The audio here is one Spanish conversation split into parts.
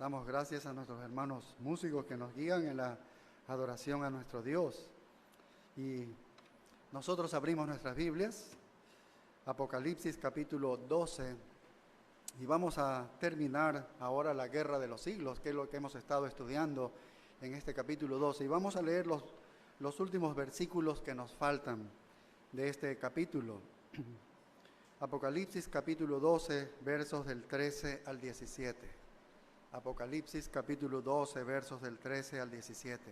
Damos gracias a nuestros hermanos músicos que nos guían en la adoración a nuestro Dios. Y nosotros abrimos nuestras Biblias, Apocalipsis capítulo 12, y vamos a terminar ahora la guerra de los siglos, que es lo que hemos estado estudiando en este capítulo 12. Y vamos a leer los últimos versículos que nos faltan de este capítulo. Apocalipsis capítulo 12, versos del 13 al 17. Apocalipsis capítulo 12, versos del 13 al 17.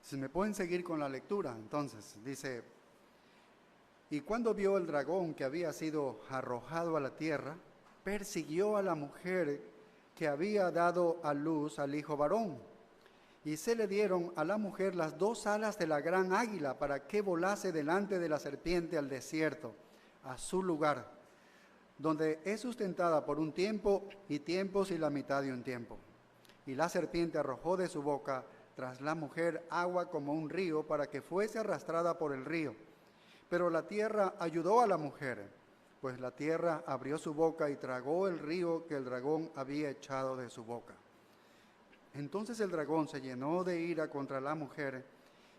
Si me pueden seguir con la lectura, entonces, dice: Y cuando vio el dragón que había sido arrojado a la tierra, persiguió a la mujer que había dado a luz al hijo varón. Y se le dieron a la mujer las dos alas de la gran águila para que volase delante de la serpiente al desierto, a su lugar, donde es sustentada por un tiempo y tiempos y la mitad de un tiempo. Y la serpiente arrojó de su boca tras la mujer agua como un río para que fuese arrastrada por el río. Pero la tierra ayudó a la mujer, pues la tierra abrió su boca y tragó el río que el dragón había echado de su boca. Entonces el dragón se llenó de ira contra la mujer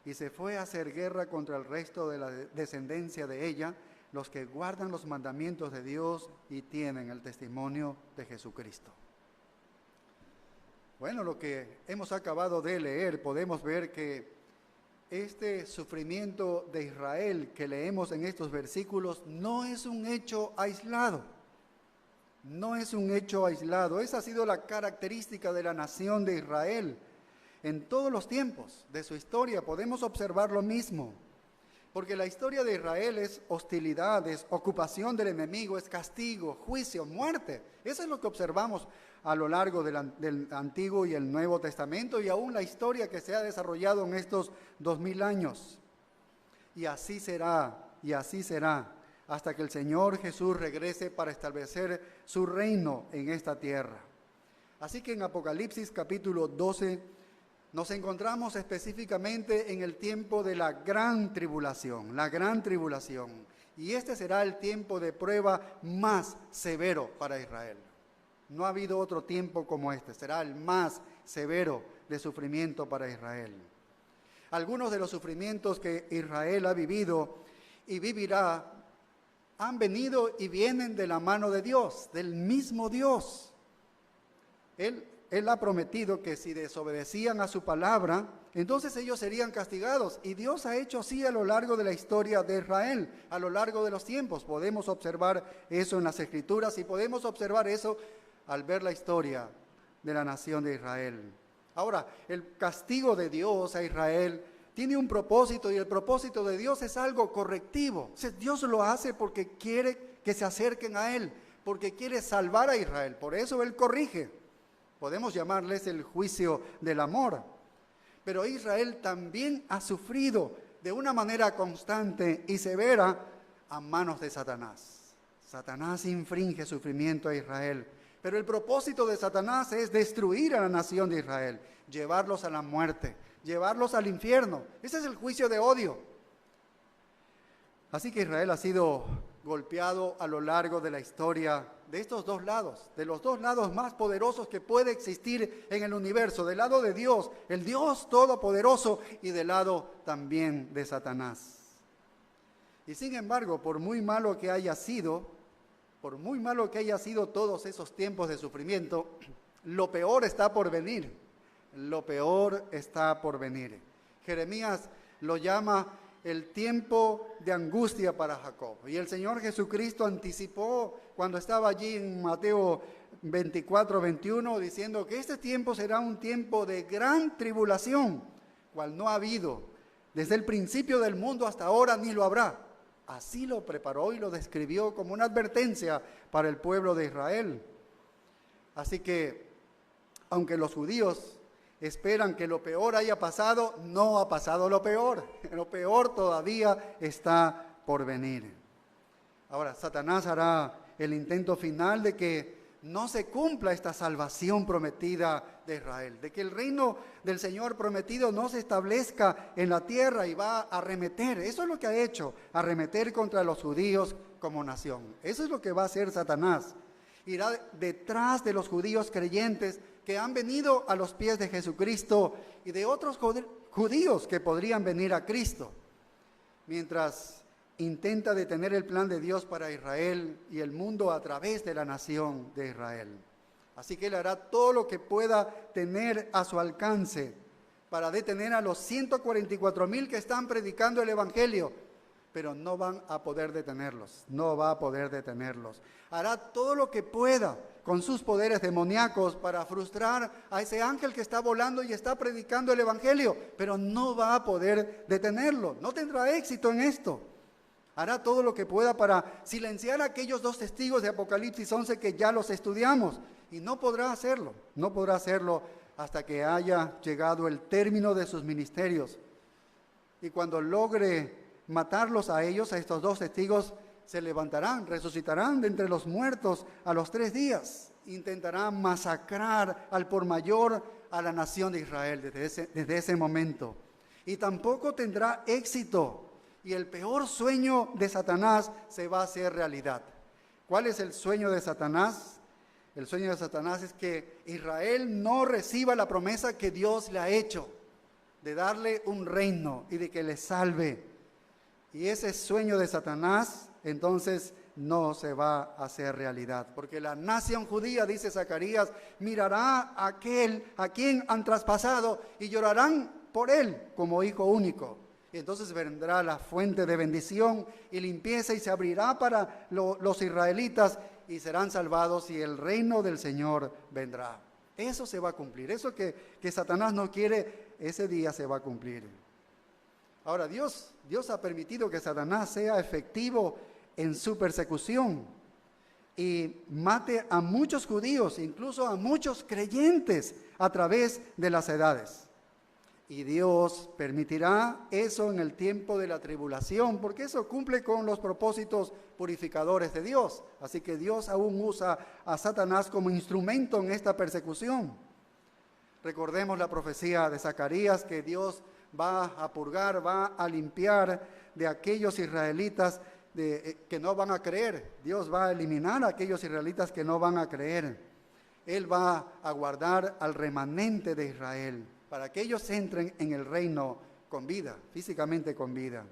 y se fue a hacer guerra contra el resto de la descendencia de ella, los que guardan los mandamientos de Dios y tienen el testimonio de Jesucristo. Bueno, lo que hemos acabado de leer, podemos ver que este sufrimiento de Israel que leemos en estos versículos no es un hecho aislado. No es un hecho aislado. Esa ha sido la característica de la nación de Israel. En todos los tiempos de su historia podemos observar lo mismo. Porque la historia de Israel es hostilidad, es ocupación del enemigo, es castigo, juicio, muerte. Eso es lo que observamos a lo largo del Antiguo y el Nuevo Testamento y aún la historia que se ha desarrollado en estos 2000 años. Y así será, hasta que el Señor Jesús regrese para establecer su reino en esta tierra. Así que en Apocalipsis capítulo 12 nos encontramos específicamente en el tiempo de la gran tribulación, y este será el tiempo de prueba más severo para Israel. No ha habido otro tiempo como este, será el más severo de sufrimiento para Israel. Algunos de los sufrimientos que Israel ha vivido y vivirá han venido y vienen de la mano de Dios, del mismo Dios. Él ha prometido que si desobedecían a su palabra, entonces ellos serían castigados. Y Dios ha hecho así a lo largo de la historia de Israel, a lo largo de los tiempos. Podemos observar eso en las Escrituras y podemos observar eso al ver la historia de la nación de Israel. Ahora, el castigo de Dios a Israel tiene un propósito, y el propósito de Dios es algo correctivo. Dios lo hace porque quiere que se acerquen a Él, porque quiere salvar a Israel. Por eso Él corrige. Podemos llamarles el juicio del amor. Pero Israel también ha sufrido de una manera constante y severa a manos de Satanás. Satanás infringe sufrimiento a Israel. Pero el propósito de Satanás es destruir a la nación de Israel, llevarlos a la muerte, llevarlos al infierno. Ese es el juicio de odio. Así que Israel ha sido golpeado a lo largo de la historia de estos dos lados, de los dos lados más poderosos que puede existir en el universo, del lado de Dios, el Dios todopoderoso, y del lado también de Satanás. Y sin embargo, por muy malo que haya sido todos esos tiempos de sufrimiento, lo peor está por venir. Jeremías lo llama el tiempo de angustia para Jacob. Y el Señor Jesucristo anticipó cuando estaba allí en Mateo 24, 21, diciendo que este tiempo será un tiempo de gran tribulación, cual no ha habido desde el principio del mundo hasta ahora, ni lo habrá. Así lo preparó y lo describió como una advertencia para el pueblo de Israel. Así que, aunque los judíos esperan que lo peor haya pasado, no ha pasado lo peor. Lo peor todavía está por venir. Ahora, Satanás hará el intento final de que no se cumpla esta salvación prometida de Israel, de que el reino del Señor prometido no se establezca en la tierra, y va a arremeter. Eso es lo que ha hecho, arremeter contra los judíos como nación. Eso es lo que va a hacer Satanás. Irá detrás de los judíos creyentes que han venido a los pies de Jesucristo y de otros judíos que podrían venir a Cristo, mientras intenta detener el plan de Dios para Israel y el mundo a través de la nación de Israel. Así que Él hará todo lo que pueda tener a su alcance para detener a los 144,000 que están predicando el Evangelio, pero no van a poder detenerlos, no va a poder detenerlos. Hará todo lo que pueda con sus poderes demoníacos para frustrar a ese ángel que está volando y está predicando el Evangelio, pero no va a poder detenerlo, no tendrá éxito en esto. Hará todo lo que pueda para silenciar a aquellos 2 testigos de Apocalipsis 11 que ya los estudiamos, y no podrá hacerlo hasta que haya llegado el término de sus ministerios. Y cuando logre matarlos a ellos, a estos 2 testigos, se levantarán, resucitarán de entre los muertos a los 3 días. Intentarán masacrar al por mayor a la nación de Israel desde ese momento. Y tampoco tendrá éxito. Y el peor sueño de Satanás se va a hacer realidad. ¿Cuál es el sueño de Satanás? El sueño de Satanás es que Israel no reciba la promesa que Dios le ha hecho, de darle un reino y de que le salve. Y ese sueño de Satanás, entonces, no se va a hacer realidad. Porque la nación judía, dice Zacarías, mirará a aquel a quien han traspasado y llorarán por él como hijo único. Y entonces vendrá la fuente de bendición y limpieza y se abrirá para los israelitas y serán salvados y el reino del Señor vendrá. Eso se va a cumplir. Eso que Satanás no quiere, ese día se va a cumplir. Ahora, Dios ha permitido que Satanás sea efectivo en su persecución y mate a muchos judíos, incluso a muchos creyentes a través de las edades. Y Dios permitirá eso en el tiempo de la tribulación, porque eso cumple con los propósitos purificadores de Dios. Así que Dios aún usa a Satanás como instrumento en esta persecución. Recordemos la profecía de Zacarías que Dios va a purgar, va a limpiar de aquellos israelitas que no van a creer. Dios va a eliminar a aquellos israelitas que no van a creer. Él va a guardar al remanente de Israel, para que ellos entren en el reino con vida, físicamente con vida.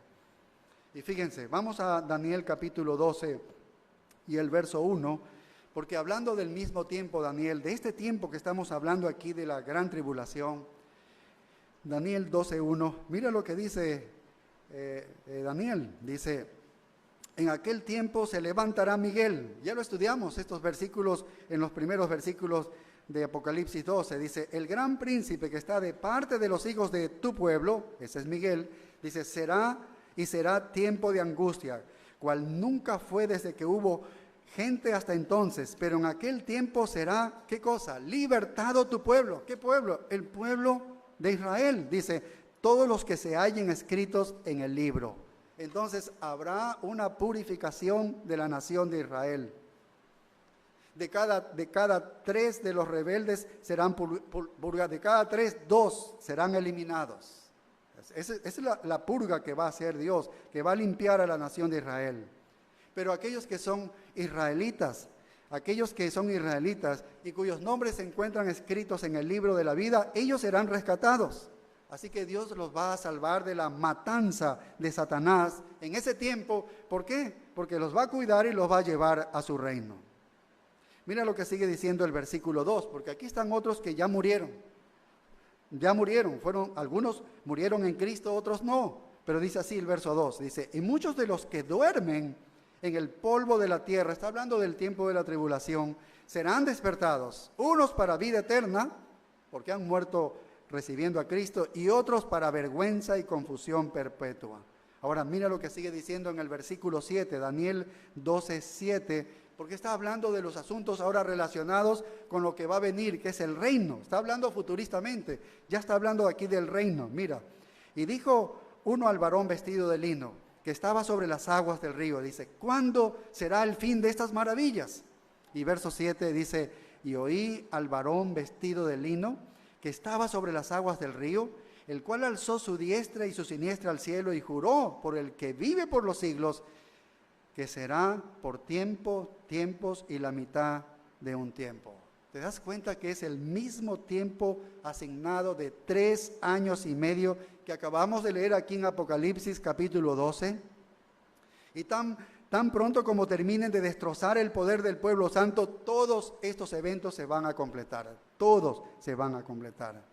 Y fíjense, vamos a Daniel capítulo 12 y el verso 1, porque hablando del mismo tiempo, Daniel, de este tiempo que estamos hablando aquí de la gran tribulación, Daniel 12:1, mira lo que dice Daniel, dice: en aquel tiempo se levantará Miguel. Ya lo estudiamos estos versículos en los primeros versículos de Apocalipsis 12, dice: el gran príncipe que está de parte de los hijos de tu pueblo, ese es Miguel, dice, será tiempo de angustia, cual nunca fue desde que hubo gente hasta entonces, pero en aquel tiempo será, ¿qué cosa? Libertado tu pueblo. ¿Qué pueblo? El pueblo de Israel, dice, todos los que se hallen escritos en el libro. Entonces habrá una purificación de la nación de Israel. De cada 3 de los rebeldes serán purgados, de cada 3, 2 serán eliminados. Esa es la purga que va a hacer Dios, que va a limpiar a la nación de Israel. Pero aquellos que son israelitas y cuyos nombres se encuentran escritos en el libro de la vida, ellos serán rescatados. Así que Dios los va a salvar de la matanza de Satanás en ese tiempo. ¿Por qué? Porque los va a cuidar y los va a llevar a su reino. Mira lo que sigue diciendo el versículo 2, porque aquí están otros que ya murieron. Algunos murieron en Cristo, otros no. Pero dice así el verso 2, dice, y muchos de los que duermen en el polvo de la tierra, está hablando del tiempo de la tribulación, serán despertados, unos para vida eterna, porque han muerto recibiendo a Cristo, y otros para vergüenza y confusión perpetua. Ahora mira lo que sigue diciendo en el versículo 7, Daniel 12:7, porque está hablando de los asuntos ahora relacionados con lo que va a venir, que es el reino. Está hablando futuristamente, ya está hablando aquí del reino. Mira, y dijo uno al varón vestido de lino, que estaba sobre las aguas del río, dice, ¿cuándo será el fin de estas maravillas? Y verso 7 dice, y oí al varón vestido de lino, que estaba sobre las aguas del río, el cual alzó su diestra y su siniestra al cielo y juró por el que vive por los siglos, que será por tiempos y la mitad de un tiempo. ¿Te das cuenta que es el mismo tiempo asignado de 3 años y medio que acabamos de leer aquí en Apocalipsis capítulo 12? Y tan pronto como terminen de destrozar el poder del pueblo santo, todos estos eventos se van a completar. Todos se van a completar.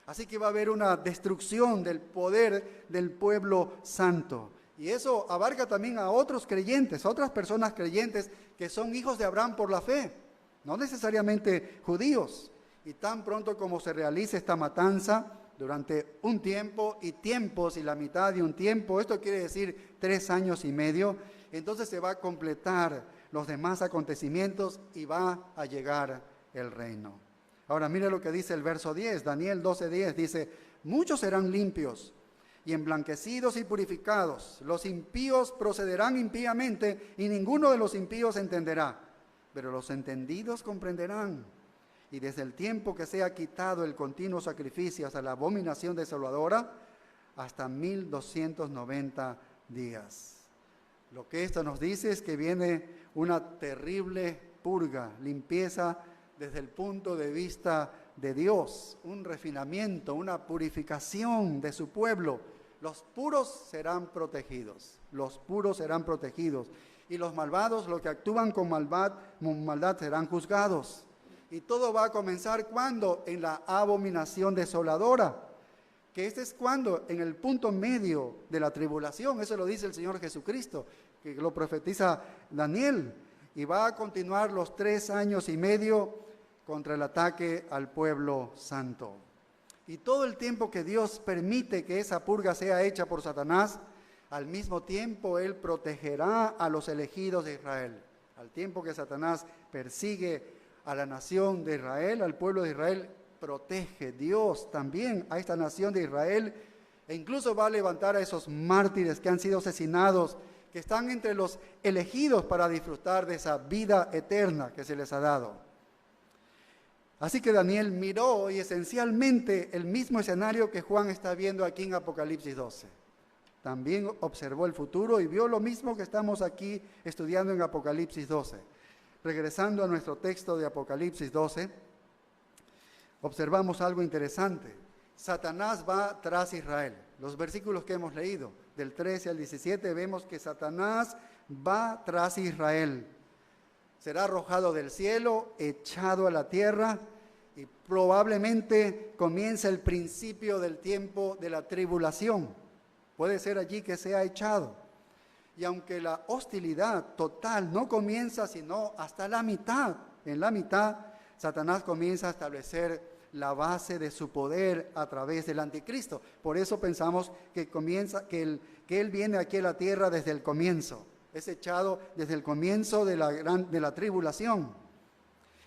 Así que va a haber una destrucción del poder del pueblo santo. Y eso abarca también a otros creyentes, a otras personas creyentes que son hijos de Abraham por la fe, no necesariamente judíos. Y tan pronto como se realice esta matanza, durante un tiempo y tiempos y la mitad de un tiempo, esto quiere decir 3 años y medio, entonces se va a completar los demás acontecimientos y va a llegar el reino. Ahora mire lo que dice el verso 10, Daniel 12:10 dice, muchos serán limpios y emblanquecidos y purificados. Los impíos procederán impíamente y ninguno de los impíos entenderá, pero los entendidos comprenderán. Y desde el tiempo que sea quitado el continuo sacrificio hasta la abominación desoladora, hasta 1290 días. Lo que esto nos dice es que viene una terrible purga, limpieza desde el punto de vista de Dios, un refinamiento, una purificación de su pueblo. Los puros serán protegidos, los puros serán protegidos. Y los malvados, los que actúan con maldad serán juzgados. Y todo va a comenzar ¿cuándo? En la abominación desoladora, que este es cuando, en el punto medio de la tribulación, eso lo dice el Señor Jesucristo, que lo profetiza Daniel, y va a continuar los 3 años y medio contra el ataque al pueblo santo. Y todo el tiempo que Dios permite que esa purga sea hecha por Satanás, al mismo tiempo Él protegerá a los elegidos de Israel. Al tiempo que Satanás persigue a la nación de Israel, al pueblo de Israel, protege Dios también a esta nación de Israel, e incluso va a levantar a esos mártires que han sido asesinados, que están entre los elegidos para disfrutar de esa vida eterna que se les ha dado. Así que Daniel miró y esencialmente el mismo escenario que Juan está viendo aquí en Apocalipsis 12. También observó el futuro y vio lo mismo que estamos aquí estudiando en Apocalipsis 12. Regresando a nuestro texto de Apocalipsis 12, observamos algo interesante. Satanás va tras Israel. Los versículos que hemos leído, del 13 al 17, vemos que Satanás va tras Israel. Será arrojado del cielo, echado a la tierra, y probablemente comienza el principio del tiempo de la tribulación. Puede ser allí que sea echado. Y aunque la hostilidad total no comienza sino hasta la mitad, en la mitad, Satanás comienza a establecer la base de su poder a través del anticristo. Por eso pensamos que él viene aquí a la tierra desde el comienzo. Es echado desde el comienzo de la tribulación.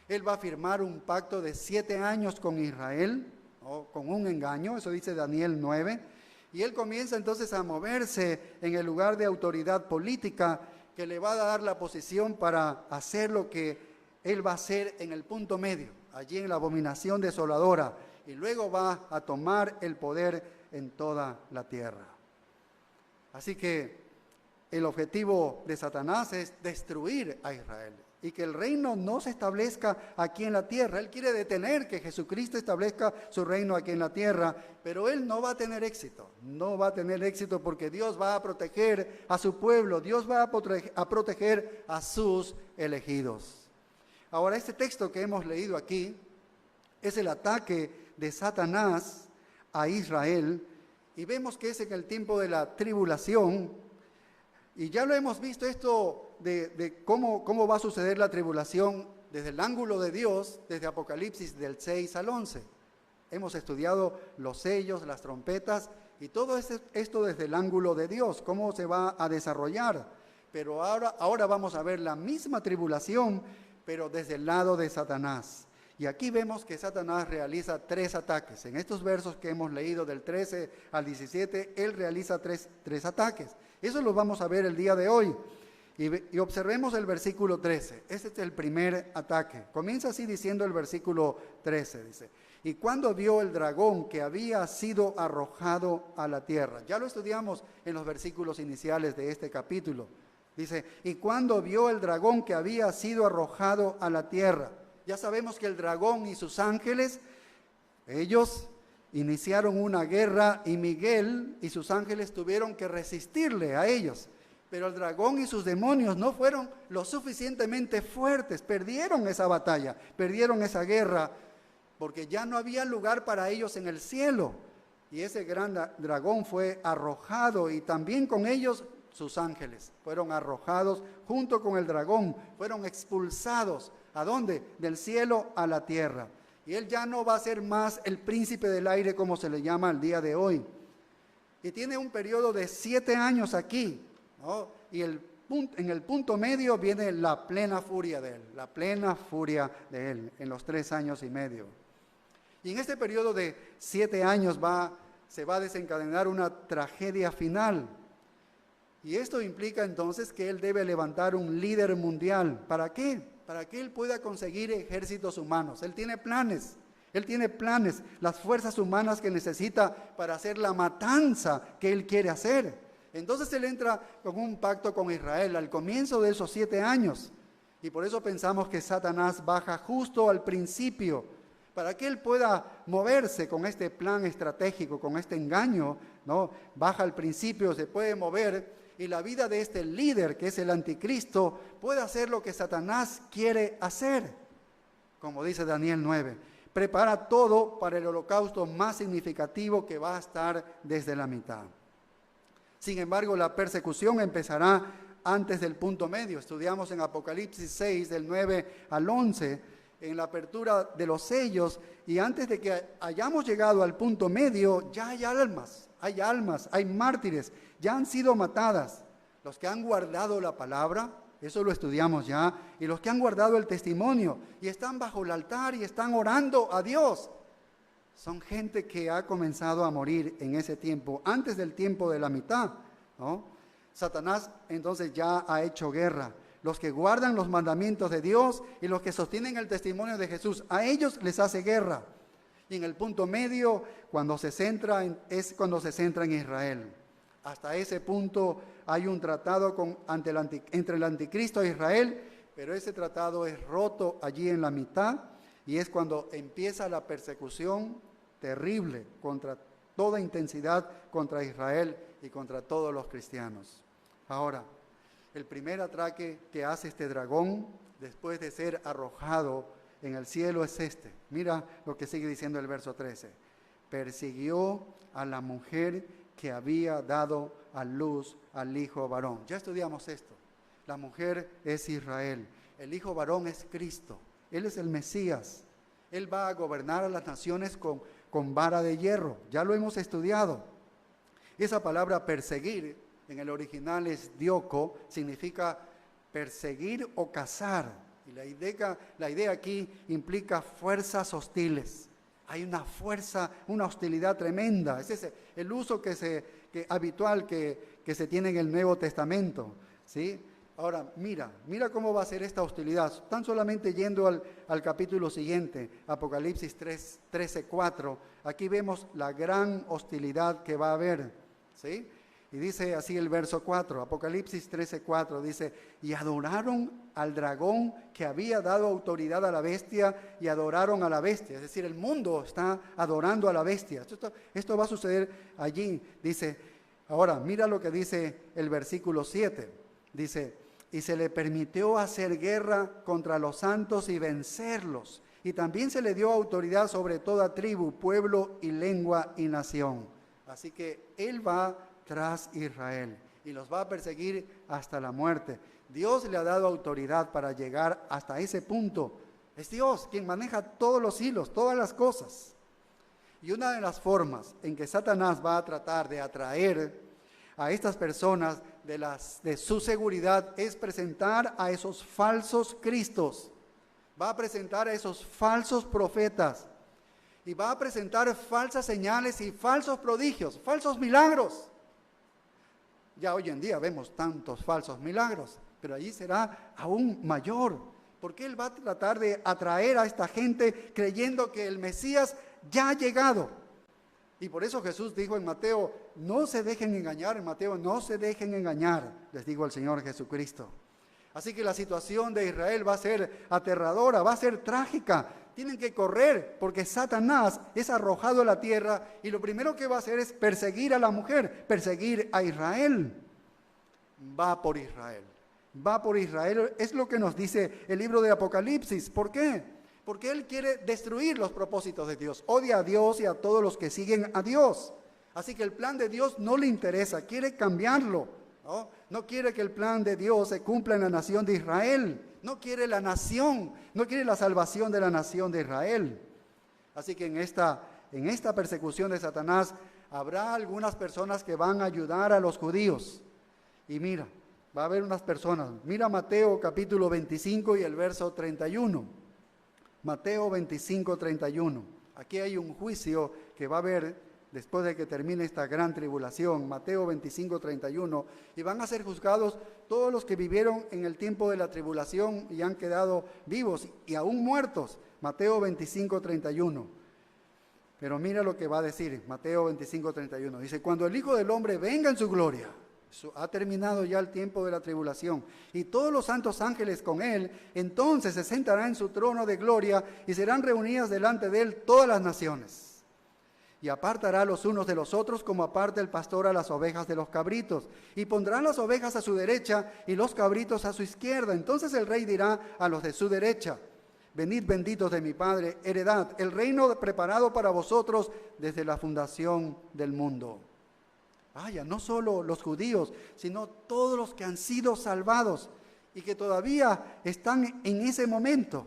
Él va a firmar un pacto de 7 años con Israel, o con un engaño, eso dice Daniel 9. Y él comienza entonces a moverse en el lugar de autoridad política que le va a dar la posición para hacer lo que él va a hacer en el punto medio, allí en la abominación desoladora, y luego va a tomar el poder en toda la tierra. Así que el objetivo de Satanás es destruir a Israel y que el reino no se establezca aquí en la tierra. Él quiere detener que Jesucristo establezca su reino aquí en la tierra, pero él no va a tener éxito. No va a tener éxito porque Dios va a proteger a su pueblo, Dios va a proteger a sus elegidos. Ahora, este texto que hemos leído aquí es el ataque de Satanás a Israel, y vemos que es en el tiempo de la tribulación. Y ya lo hemos visto esto de cómo va a suceder la tribulación desde el ángulo de Dios, desde Apocalipsis del 6 al 11. Hemos estudiado los sellos, las trompetas y todo esto desde el ángulo de Dios, cómo se va a desarrollar. Pero ahora vamos a ver la misma tribulación, pero desde el lado de Satanás. Y aquí vemos que Satanás realiza 3 ataques. En estos versos que hemos leído del 13 al 17, él realiza tres ataques. Eso lo vamos a ver el día de hoy. Y observemos el versículo 13. Este es el primer ataque. Comienza así diciendo el versículo 13. Dice, y cuando vio el dragón que había sido arrojado a la tierra. Ya lo estudiamos en los versículos iniciales de este capítulo. Dice, y cuando vio el dragón que había sido arrojado a la tierra. Ya sabemos que el dragón y sus ángeles, ellos iniciaron una guerra y Miguel y sus ángeles tuvieron que resistirle a ellos. Pero el dragón y sus demonios no fueron lo suficientemente fuertes, perdieron esa batalla, perdieron esa guerra, porque ya no había lugar para ellos en el cielo. Y ese gran dragón fue arrojado y también con ellos sus ángeles. Fueron arrojados junto con el dragón, fueron expulsados. ¿A dónde? Del cielo a la tierra. Y él ya no va a ser más el príncipe del aire como se le llama al día de hoy. Y tiene un periodo de 7 años aquí, ¿no? Y en el punto medio viene la plena furia de él, la plena furia de él en los 3 años y medio. Y en este periodo de 7 años se va a desencadenar una tragedia final. Y esto implica entonces que él debe levantar un líder mundial. ¿Para qué? Para que él pueda conseguir ejércitos humanos. Él tiene planes, las fuerzas humanas que necesita para hacer la matanza que él quiere hacer. Entonces él entra con un pacto con Israel al comienzo de esos 7 años. Y por eso pensamos que Satanás baja justo al principio, para que él pueda moverse con este plan estratégico, con este engaño, ¿no? Baja al principio, se puede mover, y la vida de este líder, que es el anticristo, puede hacer lo que Satanás quiere hacer. Como dice Daniel 9, prepara todo para el holocausto más significativo que va a estar desde la mitad. Sin embargo, la persecución empezará antes del punto medio. Estudiamos en Apocalipsis 6, del 9 al 11, en la apertura de los sellos, y antes de que hayamos llegado al punto medio, ya hay almas, hay mártires, ya han sido matadas. Los que han guardado la palabra, eso lo estudiamos ya, y los que han guardado el testimonio, y están bajo el altar y están orando a Dios, son gente que ha comenzado a morir en ese tiempo, antes del tiempo de la mitad, ¿no? Satanás entonces ya ha hecho guerra. Los que guardan los mandamientos de Dios y los que sostienen el testimonio de Jesús, a ellos les hace guerra. Y en el punto medio, es cuando se centra en Israel. Hasta ese punto hay un tratado entre el anticristo e Israel, pero ese tratado es roto allí en la mitad, y es cuando empieza la persecución terrible contra toda intensidad contra Israel y contra todos los cristianos. Ahora, el primer atraque que hace este dragón después de ser arrojado en el cielo es este. Mira lo que sigue diciendo el verso 13. Persiguió a la mujer que había dado a luz al hijo varón. Ya estudiamos esto. La mujer es Israel. El hijo varón es Cristo. Él es el Mesías. Él va a gobernar a las naciones con vara de hierro. Ya lo hemos estudiado. Esa palabra perseguir en el original es dioko, significa perseguir o cazar. Y la idea aquí implica fuerzas hostiles. Hay una fuerza, una hostilidad tremenda. Ese es el uso habitual que se tiene en el Nuevo Testamento, ¿sí? Ahora, mira cómo va a ser esta hostilidad. Tan solamente yendo al capítulo siguiente, Apocalipsis 13:4, aquí vemos la gran hostilidad que va a haber, ¿sí? Y dice así el verso 4, Apocalipsis 13:4, dice, y adoraron al dragón que había dado autoridad a la bestia y adoraron a la bestia. Es decir, el mundo está adorando a la bestia. Esto va a suceder allí. Dice, ahora mira lo que dice el versículo 7. Dice, y se le permitió hacer guerra contra los santos y vencerlos. Y también se le dio autoridad sobre toda tribu, pueblo y lengua y nación. Así que él va tras Israel y los va a perseguir hasta la muerte. Dios le ha dado autoridad para llegar hasta ese punto. Es Dios quien maneja todos los hilos, todas las cosas. Y una de las formas en que Satanás va a tratar de atraer a estas personas de su seguridad es presentar a esos falsos cristos. Va a presentar a esos falsos profetas y va a presentar falsas señales y falsos prodigios, falsos milagros. Ya hoy en día vemos tantos falsos milagros, pero allí será aún mayor, porque él va a tratar de atraer a esta gente creyendo que el Mesías ya ha llegado. Y por eso Jesús dijo en Mateo, no se dejen engañar, les dijo el Señor Jesucristo. Así que la situación de Israel va a ser aterradora, va a ser trágica. Tienen que correr porque Satanás es arrojado a la tierra y lo primero que va a hacer es perseguir a la mujer, perseguir a Israel. Va por Israel. Va por Israel. Es lo que nos dice el libro de Apocalipsis. ¿Por qué? Porque él quiere destruir los propósitos de Dios. Odia a Dios y a todos los que siguen a Dios. Así que el plan de Dios no le interesa, quiere cambiarlo. No quiere que el plan de Dios se cumpla en la nación de Israel. No quiere la nación, no quiere la salvación de la nación de Israel. Así que en esta persecución de Satanás habrá algunas personas que van a ayudar a los judíos. Y mira, va a haber unas personas. Mira Mateo capítulo 25 y el verso 31. Mateo 25, 31. Aquí hay un juicio que va a haber después de que termine esta gran tribulación, Mateo 25, 31, y van a ser juzgados todos los que vivieron en el tiempo de la tribulación y han quedado vivos y aún muertos. Mateo 25, 31. Pero mira lo que va a decir Mateo 25, 31. Dice, cuando el Hijo del Hombre venga en su gloria, ha terminado ya el tiempo de la tribulación, y todos los santos ángeles con él, entonces se sentará en su trono de gloria y serán reunidas delante de él todas las naciones. Y apartará los unos de los otros como aparta el pastor a las ovejas de los cabritos. Y pondrá las ovejas a su derecha y los cabritos a su izquierda. Entonces el rey dirá a los de su derecha, venid benditos de mi Padre, heredad el reino preparado para vosotros desde la fundación del mundo. Vaya, no solo los judíos, sino todos los que han sido salvados y que todavía están en ese momento.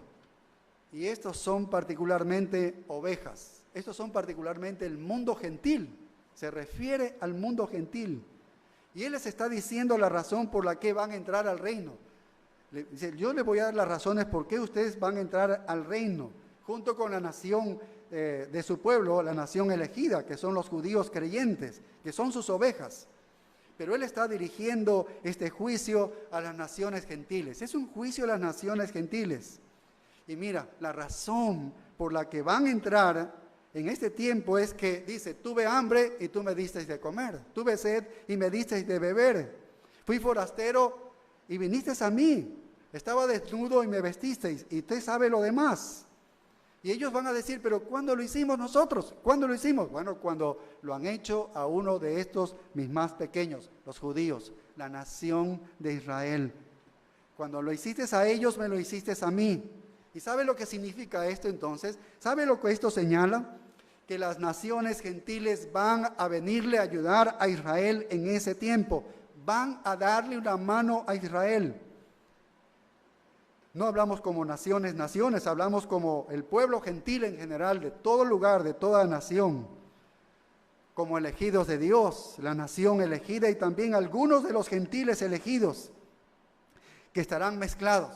Y estos son particularmente ovejas. Estos son particularmente el mundo gentil, se refiere al mundo gentil. Y él les está diciendo la razón por la que van a entrar al reino. Dice, yo les voy a dar las razones por qué ustedes van a entrar al reino, junto con la nación de su pueblo, la nación elegida, que son los judíos creyentes, que son sus ovejas. Pero él está dirigiendo este juicio a las naciones gentiles. Es un juicio a las naciones gentiles. Y mira, la razón por la que van a entrar en este tiempo es que dice, tuve hambre y tú me disteis de comer, tuve sed y me disteis de beber, fui forastero y vinisteis a mí, estaba desnudo y me vestisteis, y usted sabe lo demás. Y ellos van a decir, pero ¿cuándo lo hicimos nosotros? ¿Cuándo lo hicimos? Bueno, cuando lo han hecho a uno de estos mis más pequeños, los judíos, la nación de Israel. Cuando lo hiciste a ellos, me lo hiciste a mí. ¿Y sabe lo que significa esto entonces? ¿Sabe lo que esto señala? Que las naciones gentiles van a venirle a ayudar a Israel en ese tiempo. Van a darle una mano a Israel. No hablamos como naciones, hablamos como el pueblo gentil en general, de todo lugar, de toda nación. Como elegidos de Dios, la nación elegida y también algunos de los gentiles elegidos que estarán mezclados.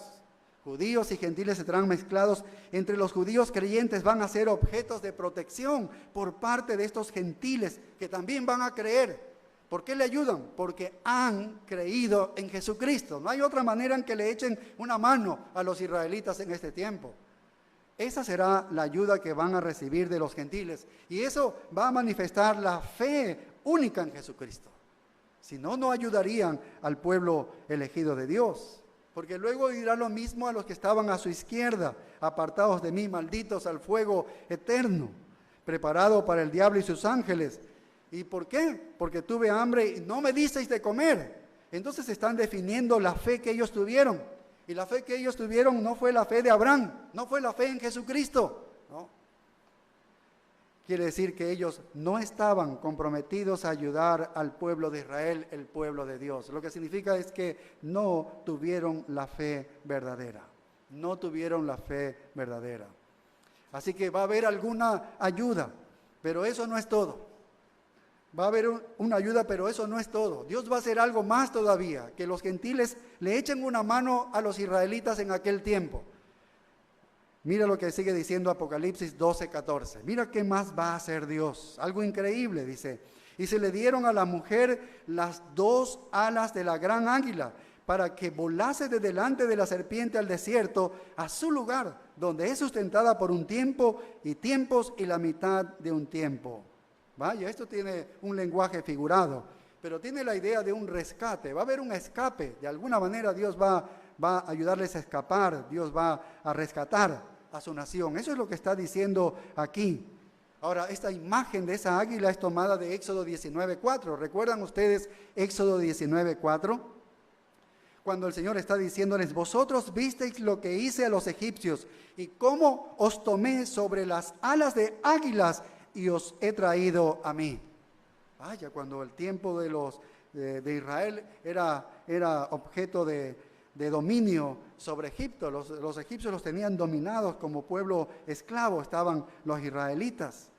Judíos y gentiles estarán mezclados. Entre los judíos creyentes van a ser objetos de protección por parte de estos gentiles que también van a creer. ¿Por qué le ayudan? Porque han creído en Jesucristo. No hay otra manera en que le echen una mano a los israelitas en este tiempo. Esa será la ayuda que van a recibir de los gentiles. Y eso va a manifestar la fe única en Jesucristo. Si no, no ayudarían al pueblo elegido de Dios. Porque luego dirá lo mismo a los que estaban a su izquierda, apartados de mí, malditos al fuego eterno, preparado para el diablo y sus ángeles. ¿Y por qué? Porque tuve hambre y no me disteis de comer. Entonces están definiendo la fe que ellos tuvieron. Y la fe que ellos tuvieron no fue la fe de Abraham, no fue la fe en Jesucristo, ¿no? Quiere decir que ellos no estaban comprometidos a ayudar al pueblo de Israel, el pueblo de Dios. Lo que significa es que no tuvieron la fe verdadera. No tuvieron la fe verdadera. Así que va a haber alguna ayuda, pero eso no es todo. Va a haber una ayuda, pero eso no es todo. Dios va a hacer algo más todavía, que los gentiles le echen una mano a los israelitas en aquel tiempo. Mira lo que sigue diciendo Apocalipsis 12:14. Mira qué más va a hacer Dios. Algo increíble, dice. Y se le dieron a la mujer las 2 alas de la gran águila para que volase de delante de la serpiente al desierto, a su lugar, donde es sustentada por un tiempo y tiempos y la mitad de un tiempo. Vaya, esto tiene un lenguaje figurado, pero tiene la idea de un rescate. Va a haber un escape. De alguna manera Dios va va a ayudarles a escapar, Dios va a rescatar a su nación. Eso es lo que está diciendo aquí. Ahora, esta imagen de esa águila es tomada de Éxodo 19:4. ¿Recuerdan ustedes Éxodo 19:4? Cuando el Señor está diciéndoles, vosotros visteis lo que hice a los egipcios y cómo os tomé sobre las alas de águilas y os he traído a mí. Vaya, cuando el tiempo de Israel era objeto de dominio sobre Egipto, los egipcios los tenían dominados como pueblo esclavo, estaban los israelitas.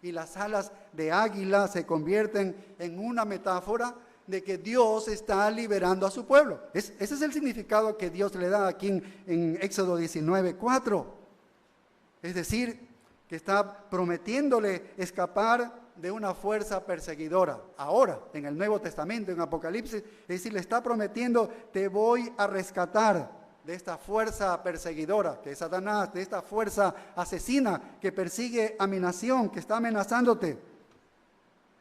Y las alas de águila se convierten en una metáfora de que Dios está liberando a su pueblo. Ese es el significado que Dios le da aquí en Éxodo 19:4. Es decir, que está prometiéndole escapar de una fuerza perseguidora. Ahora, en el Nuevo Testamento, en Apocalipsis, es decir, le está prometiendo, te voy a rescatar de esta fuerza perseguidora, que es Satanás, de esta fuerza asesina que persigue a mi nación, que está amenazándote.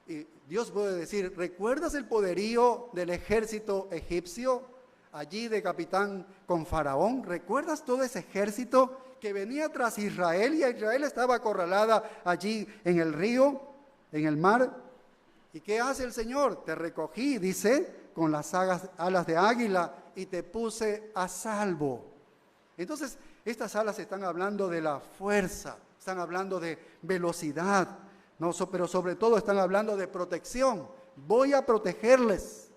Y Dios puede decir, ¿recuerdas el poderío del ejército egipcio allí de capitán con Faraón? ¿Recuerdas todo ese ejército que venía tras Israel y Israel estaba acorralada allí en el río, en el mar? ¿Y qué hace el Señor? Te recogí, dice, con las alas de águila y te puse a salvo. Entonces, estas alas están hablando de la fuerza, están hablando de velocidad, no, pero sobre todo están hablando de protección. Voy a protegerles,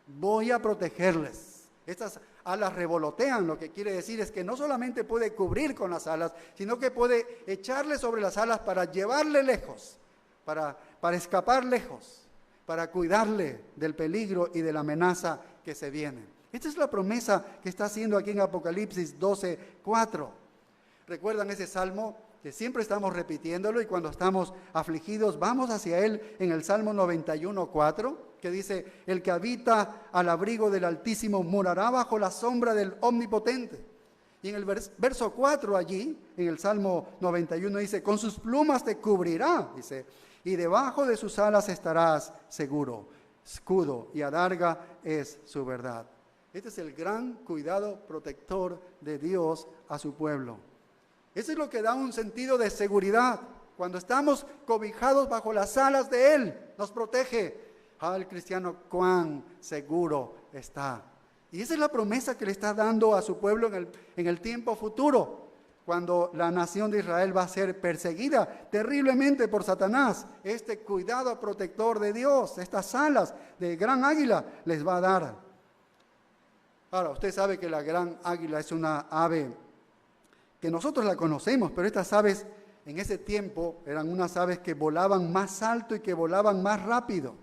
voy a protegerles. Estas alas revolotean, lo que quiere decir es que no solamente puede cubrir con las alas, sino que puede echarle sobre las alas para llevarle lejos, para escapar lejos, para cuidarle del peligro y de la amenaza que se viene. Esta es la promesa que está haciendo aquí en Apocalipsis 12:4. ¿Recuerdan ese salmo que siempre estamos repitiéndolo y cuando estamos afligidos vamos hacia él en el Salmo 91:4, que dice, el que habita al abrigo del Altísimo morará bajo la sombra del Omnipotente? Y en el verso 4 allí, en el Salmo 91 dice, con sus plumas te cubrirá, dice, y debajo de sus alas estarás seguro. Escudo y adarga es su verdad. Este es el gran cuidado protector de Dios a su pueblo. Eso es lo que da un sentido de seguridad. Cuando estamos cobijados bajo las alas de Él, nos protege. El cristiano cuán seguro está. Y esa es la promesa que le está dando a su pueblo en el tiempo futuro, cuando la nación de Israel va a ser perseguida terriblemente por Satanás. Este cuidado protector de Dios, estas alas de gran águila les va a dar. Ahora, usted sabe que la gran águila es una ave que nosotros la conocemos, pero estas aves en ese tiempo eran unas aves que volaban más alto y que volaban más rápido.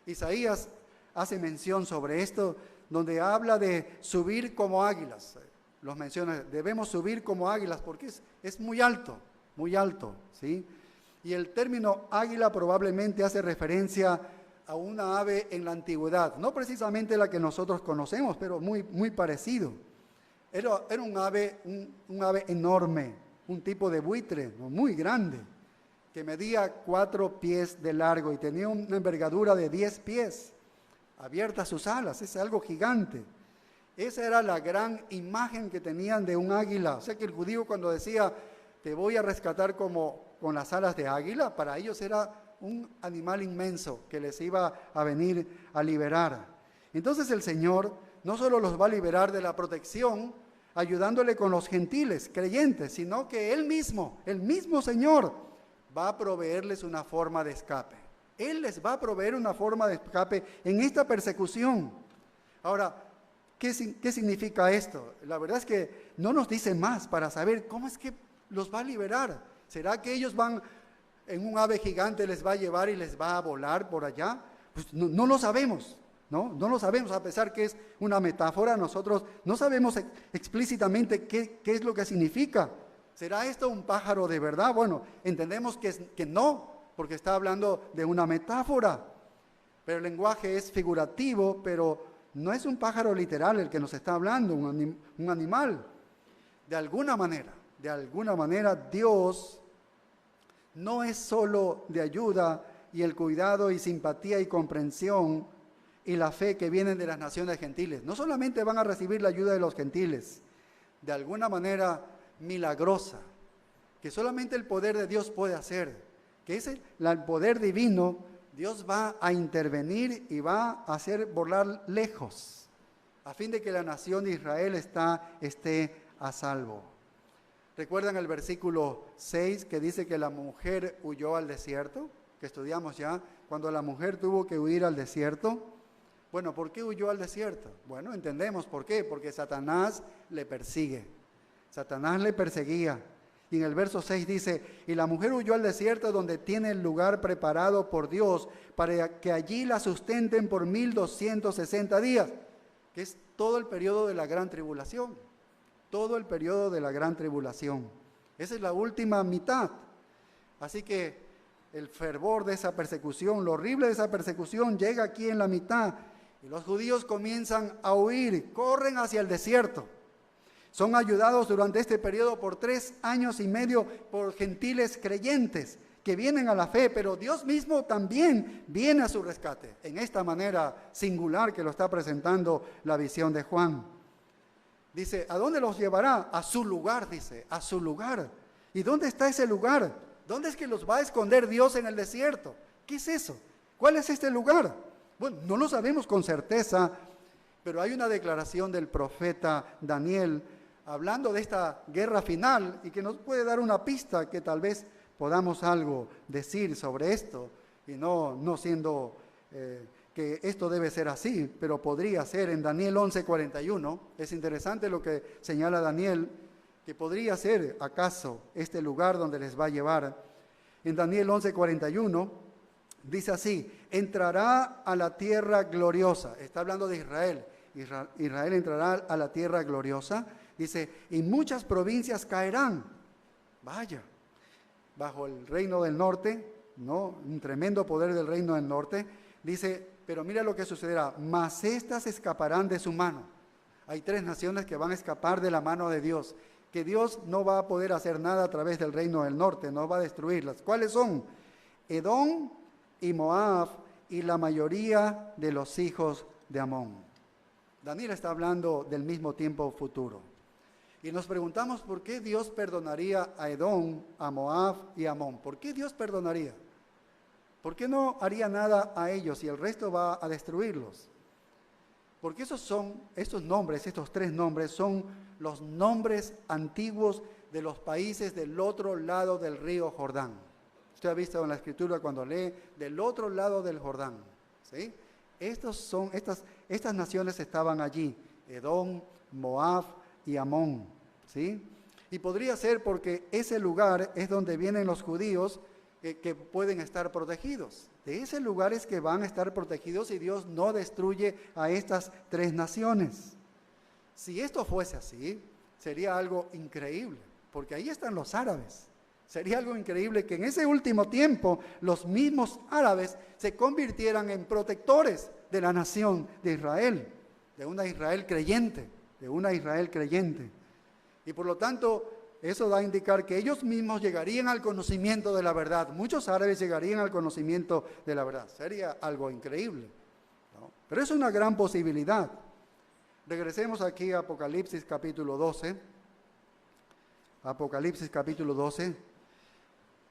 Isaías hace mención sobre esto, donde habla de subir como águilas. Los menciona, debemos subir como águilas porque es muy alto, ¿sí? Y el término águila probablemente hace referencia a una ave en la antigüedad, no precisamente la que nosotros conocemos, pero muy parecido. Era un ave enorme, un tipo de buitre, ¿no? Muy grande, que medía 4 pies de largo y tenía una envergadura de 10 pies, abiertas sus alas, es algo gigante. Esa era la gran imagen que tenían de un águila. O sea que el judío cuando decía, te voy a rescatar como con las alas de águila, para ellos era un animal inmenso que les iba a venir a liberar. Entonces el Señor no solo los va a liberar de la protección, ayudándole con los gentiles, creyentes, sino que el mismo Señor, va a proveerles una forma de escape. Él les va a proveer una forma de escape en esta persecución. Ahora, ¿qué significa esto? La verdad es que no nos dice más para saber cómo es que los va a liberar. ¿Será que ellos van en un ave gigante, les va a llevar y les va a volar por allá? Pues no lo sabemos. No lo sabemos, a pesar que es una metáfora, nosotros no sabemos explícitamente qué es lo que significa. ¿Será esto un pájaro de verdad? Bueno, entendemos que no, porque está hablando de una metáfora. Pero el lenguaje es figurativo, pero no es un pájaro literal el que nos está hablando, un animal. De alguna manera, Dios no es solo de ayuda y el cuidado y simpatía y comprensión y la fe que vienen de las naciones gentiles. No solamente van a recibir la ayuda de los gentiles, de alguna manera milagrosa, que solamente el poder de Dios puede hacer, que es el poder divino. Dios va a intervenir y va a hacer volar lejos, a fin de que la nación de Israel esté a salvo. ¿Recuerdan el versículo 6 que dice que la mujer huyó al desierto? Que estudiamos ya, cuando la mujer tuvo que huir al desierto. Bueno, ¿por qué huyó al desierto? Bueno, entendemos por qué, porque Satanás le persigue. Satanás le perseguía. Y en el verso 6 dice, y la mujer huyó al desierto donde tiene el lugar preparado por Dios para que allí la sustenten por 1260 días, que es todo el periodo de la gran tribulación. Todo el periodo de la gran tribulación. Esa es la última mitad. Así que el fervor de esa persecución, lo horrible de esa persecución llega aquí en la mitad. Y los judíos comienzan a huir, corren hacia el desierto. Son ayudados durante este periodo por 3 años y medio por gentiles creyentes que vienen a la fe, pero Dios mismo también viene a su rescate, en esta manera singular que lo está presentando la visión de Juan. Dice, ¿a dónde los llevará? A su lugar, dice, a su lugar. ¿Y dónde está ese lugar? ¿Dónde es que los va a esconder Dios en el desierto? ¿Qué es eso? ¿Cuál es este lugar? Bueno, no lo sabemos con certeza, pero hay una declaración del profeta Daniel hablando de esta guerra final y que nos puede dar una pista que tal vez podamos algo decir sobre esto, y no siendo que esto debe ser así, pero podría ser en Daniel 11:41. Es interesante lo que señala Daniel, que podría ser acaso este lugar donde les va a llevar. En Daniel 11:41 dice así, entrará a la tierra gloriosa. Está hablando de Israel. Israel entrará a la tierra gloriosa. Dice, y muchas provincias caerán. Vaya, bajo el reino del norte, ¿no? Un tremendo poder del reino del norte. Dice, pero mira lo que sucederá, mas estas escaparán de su mano. Hay 3 naciones que van a escapar de la mano de Dios, que Dios no va a poder hacer nada a través del reino del norte, no va a destruirlas. ¿Cuáles son? Edom y Moab y la mayoría de los hijos de Amón. Daniel está hablando del mismo tiempo futuro. Y nos preguntamos por qué Dios perdonaría a Edom, a Moab y a Amón. ¿Por qué Dios perdonaría? ¿Por qué no haría nada a ellos y el resto va a destruirlos? Porque estos nombres, estos 3 nombres, son los nombres antiguos de los países del otro lado del río Jordán. Usted ha visto en la Escritura cuando lee del otro lado del Jordán, ¿sí? Estas naciones estaban allí, Edom, Moab y Amón, ¿sí? Y podría ser porque ese lugar es donde vienen los judíos que pueden estar protegidos. De ese lugar es que van a estar protegidos y Dios no destruye a estas 3 naciones. Si esto fuese así, sería algo increíble, porque ahí están los árabes. Sería algo increíble que en ese último tiempo los mismos árabes se convirtieran en protectores de la nación de Israel, de una Israel creyente, Y por lo tanto, eso da a indicar que ellos mismos llegarían al conocimiento de la verdad. Muchos árabes llegarían al conocimiento de la verdad. Sería algo increíble, ¿no? Pero es una gran posibilidad. Regresemos aquí a Apocalipsis capítulo 12. Apocalipsis capítulo 12.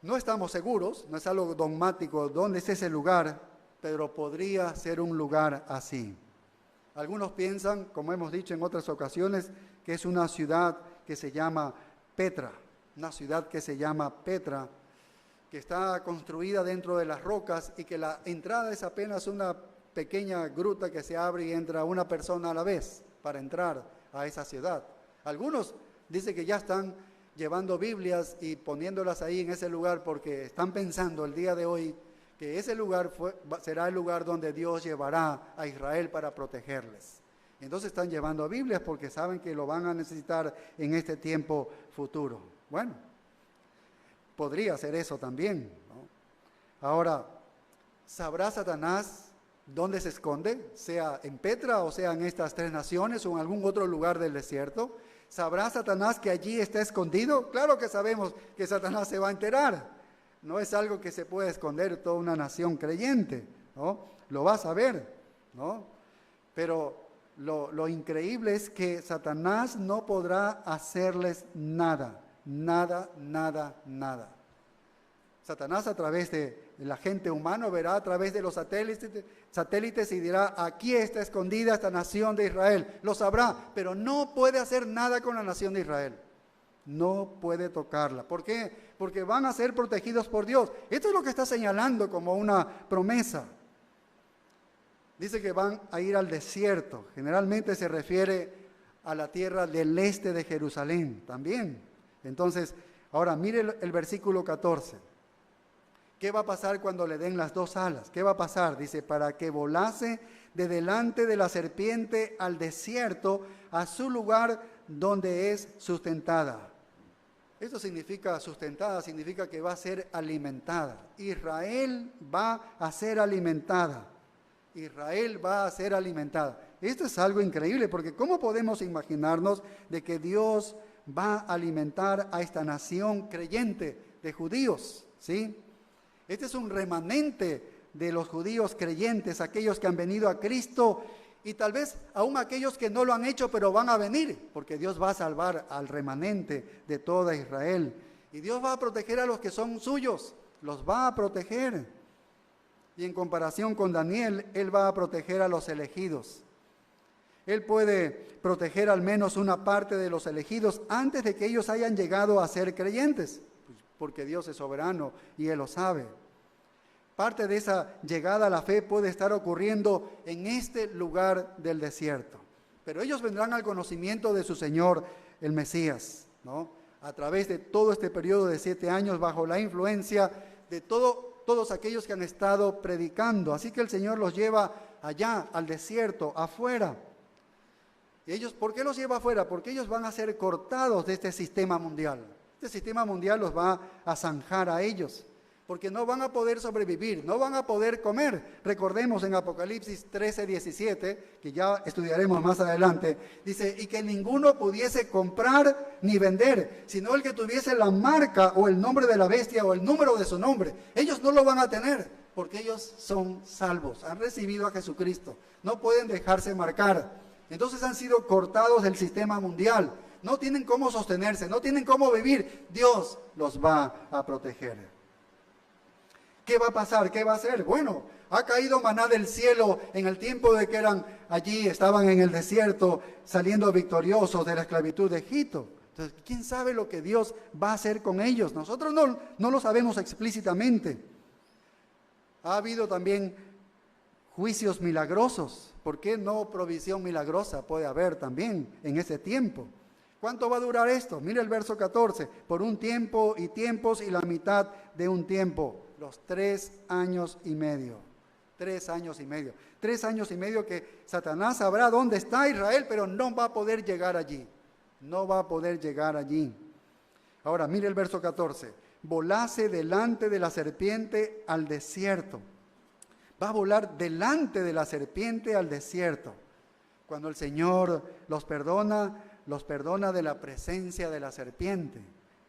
No estamos seguros, no es algo dogmático dónde es ese lugar, pero podría ser un lugar así. Algunos piensan, como hemos dicho en otras ocasiones, que es una ciudad que se llama Petra, que está construida dentro de las rocas y que la entrada es apenas una pequeña gruta que se abre y entra una persona a la vez para entrar a esa ciudad. Algunos dicen que ya están llevando Biblias y poniéndolas ahí en ese lugar porque están pensando el día de hoy que ese lugar será el lugar donde Dios llevará a Israel para protegerles. Entonces están llevando Biblias porque saben que lo van a necesitar en este tiempo futuro. Bueno, podría ser eso también, ¿no? Ahora, ¿sabrá Satanás dónde se esconde? Sea en Petra o sea en estas 3 naciones o en algún otro lugar del desierto. ¿Sabrá Satanás que allí está escondido? Claro que sabemos que Satanás se va a enterar. No es algo que se puede esconder toda una nación creyente, ¿no? Lo va a saber, ¿no? Pero lo increíble es que Satanás no podrá hacerles nada, nada, nada, nada. Satanás a través del agente humano verá a través de los satélites y dirá, aquí está escondida esta nación de Israel. Lo sabrá, pero no puede hacer nada con la nación de Israel. No puede tocarla. ¿Por qué? Porque van a ser protegidos por Dios. Esto es lo que está señalando como una promesa. Dice que van a ir al desierto. Generalmente se refiere a la tierra del este de Jerusalén también. Entonces, ahora mire el versículo 14. ¿Qué va a pasar cuando le den las dos alas? ¿Qué va a pasar? Dice, para que volase de delante de la serpiente al desierto, a su lugar donde es sustentada. Esto significa sustentada, significa que va a ser alimentada. Israel va a ser alimentada. Israel va a ser alimentada. Esto es algo increíble, porque ¿cómo podemos imaginarnos de que Dios va a alimentar a esta nación creyente de judíos? ¿Sí? Este es un remanente de los judíos creyentes, aquellos que han venido a Cristo y tal vez aún aquellos que no lo han hecho, pero van a venir, porque Dios va a salvar al remanente de toda Israel. Y Dios va a proteger a los que son suyos, los va a proteger. Y en comparación con Daniel, Él va a proteger a los elegidos. Él puede proteger al menos una parte de los elegidos antes de que ellos hayan llegado a ser creyentes, porque Dios es soberano y Él lo sabe. Parte de esa llegada a la fe puede estar ocurriendo en este lugar del desierto. Pero ellos vendrán al conocimiento de su Señor, el Mesías, ¿no? A través de todo este periodo de 7 años, bajo la influencia de todos aquellos que han estado predicando. Así que el Señor los lleva allá, al desierto, afuera. ¿Y ellos por qué los lleva afuera? Porque ellos van a ser cortados de este sistema mundial. Este sistema mundial los va a zanjar a ellos, porque no van a poder sobrevivir, no van a poder comer. Recordemos en Apocalipsis 13:17, que ya estudiaremos más adelante, dice, y que ninguno pudiese comprar ni vender, sino el que tuviese la marca o el nombre de la bestia o el número de su nombre. Ellos no lo van a tener, porque ellos son salvos, han recibido a Jesucristo, no pueden dejarse marcar. Entonces han sido cortados del sistema mundial. No tienen cómo sostenerse, no tienen cómo vivir. Dios los va a proteger. ¿Qué va a pasar? ¿Qué va a hacer? Bueno, ha caído maná del cielo en el tiempo de que estaban en el desierto, saliendo victoriosos de la esclavitud de Egipto. Entonces, ¿quién sabe lo que Dios va a hacer con ellos? Nosotros no lo sabemos explícitamente. Ha habido también juicios milagrosos. ¿Por qué no provisión milagrosa puede haber también en ese tiempo? ¿Cuánto va a durar esto? Mira el verso 14. Por un tiempo y tiempos y la mitad de un tiempo. Los 3 años y medio. 3 años y medio. 3 años y medio que Satanás sabrá dónde está Israel, pero no va a poder llegar allí. No va a poder llegar allí. Ahora, mire el verso 14. Volase delante de la serpiente al desierto. Va a volar delante de la serpiente al desierto. Cuando el Señor los perdona de la presencia de la serpiente.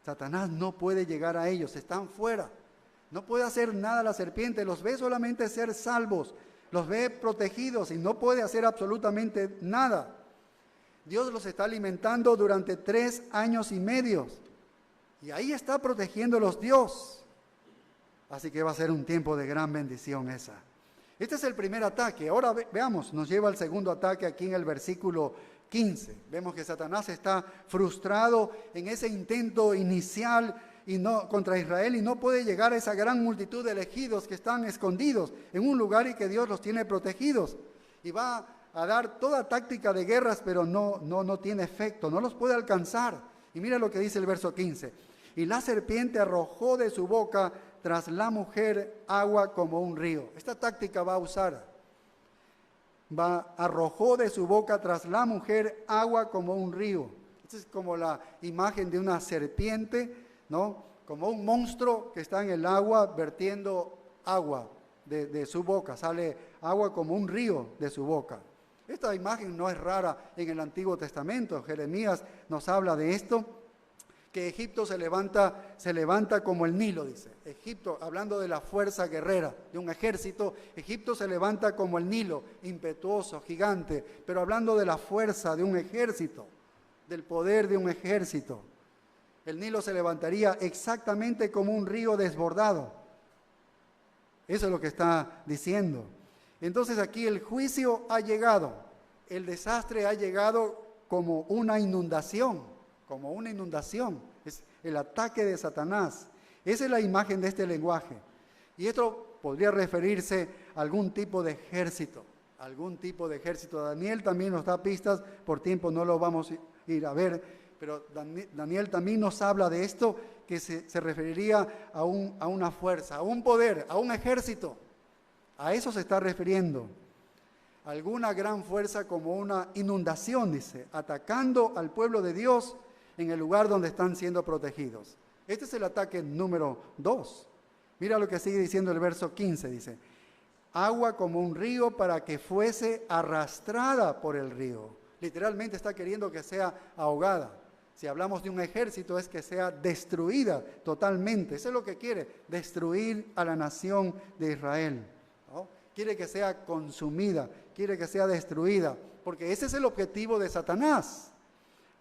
Satanás no puede llegar a ellos, están fuera. No puede hacer nada la serpiente, los ve solamente ser salvos, los ve protegidos y no puede hacer absolutamente nada. Dios los está alimentando durante 3 años y medio y ahí está protegiéndolos Dios. Así que va a ser un tiempo de gran bendición esa. Este es el primer ataque. Ahora veamos, nos lleva al segundo ataque aquí en el versículo 15. Vemos que Satanás está frustrado en ese intento inicial contra Israel y no puede llegar a esa gran multitud de elegidos que están escondidos en un lugar y que Dios los tiene protegidos. Y va a dar toda táctica de guerras, pero no tiene efecto, no los puede alcanzar. Y mira lo que dice el verso 15. Y la serpiente arrojó de su boca tras la mujer agua como un río. Esta táctica va a usar. Arrojó de su boca tras la mujer agua como un río. Esta es como la imagen de una serpiente, ¿no? Como un monstruo que está en el agua vertiendo agua de su boca. Sale agua como un río de su boca. Esta imagen no es rara en el Antiguo Testamento. Jeremías nos habla de esto, que Egipto se levanta como el Nilo, dice. Egipto, hablando de la fuerza guerrera de un ejército, Egipto se levanta como el Nilo, impetuoso, gigante, pero hablando de la fuerza de un ejército, del poder de un ejército. El Nilo se levantaría exactamente como un río desbordado. Eso es lo que está diciendo. Entonces aquí el juicio ha llegado, el desastre ha llegado como una inundación, es el ataque de Satanás. Esa es la imagen de este lenguaje. Y esto podría referirse a algún tipo de ejército. Daniel también nos da pistas, por tiempo no lo vamos a ir a ver, pero Daniel también nos habla de esto, que se referiría a una fuerza, a un poder, a un ejército. A eso se está refiriendo. Alguna gran fuerza como una inundación, dice, atacando al pueblo de Dios en el lugar donde están siendo protegidos. Este es el ataque número 2. Mira lo que sigue diciendo el verso 15, dice, agua como un río para que fuese arrastrada por el río. Literalmente está queriendo que sea ahogada. Si hablamos de un ejército es que sea destruida totalmente. Eso es lo que quiere, destruir a la nación de Israel, ¿no? Quiere que sea consumida, quiere que sea destruida, porque ese es el objetivo de Satanás.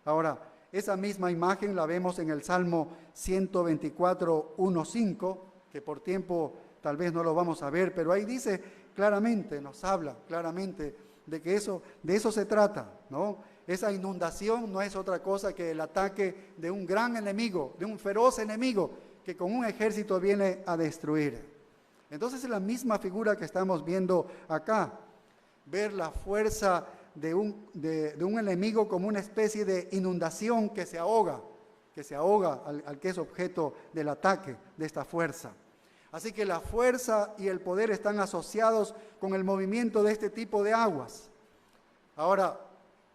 Ahora, esa misma imagen la vemos en el Salmo 124, 1:5, que por tiempo tal vez no lo vamos a ver, pero ahí dice claramente, nos habla claramente de que de eso se trata, ¿no? Esa inundación no es otra cosa que el ataque de un gran enemigo, de un feroz enemigo, que con un ejército viene a destruir. Entonces es la misma figura que estamos viendo acá, ver la fuerza de un enemigo como una especie de inundación que se ahoga al que es objeto del ataque de esta fuerza. Así que la fuerza y el poder están asociados con el movimiento de este tipo de aguas. Ahora,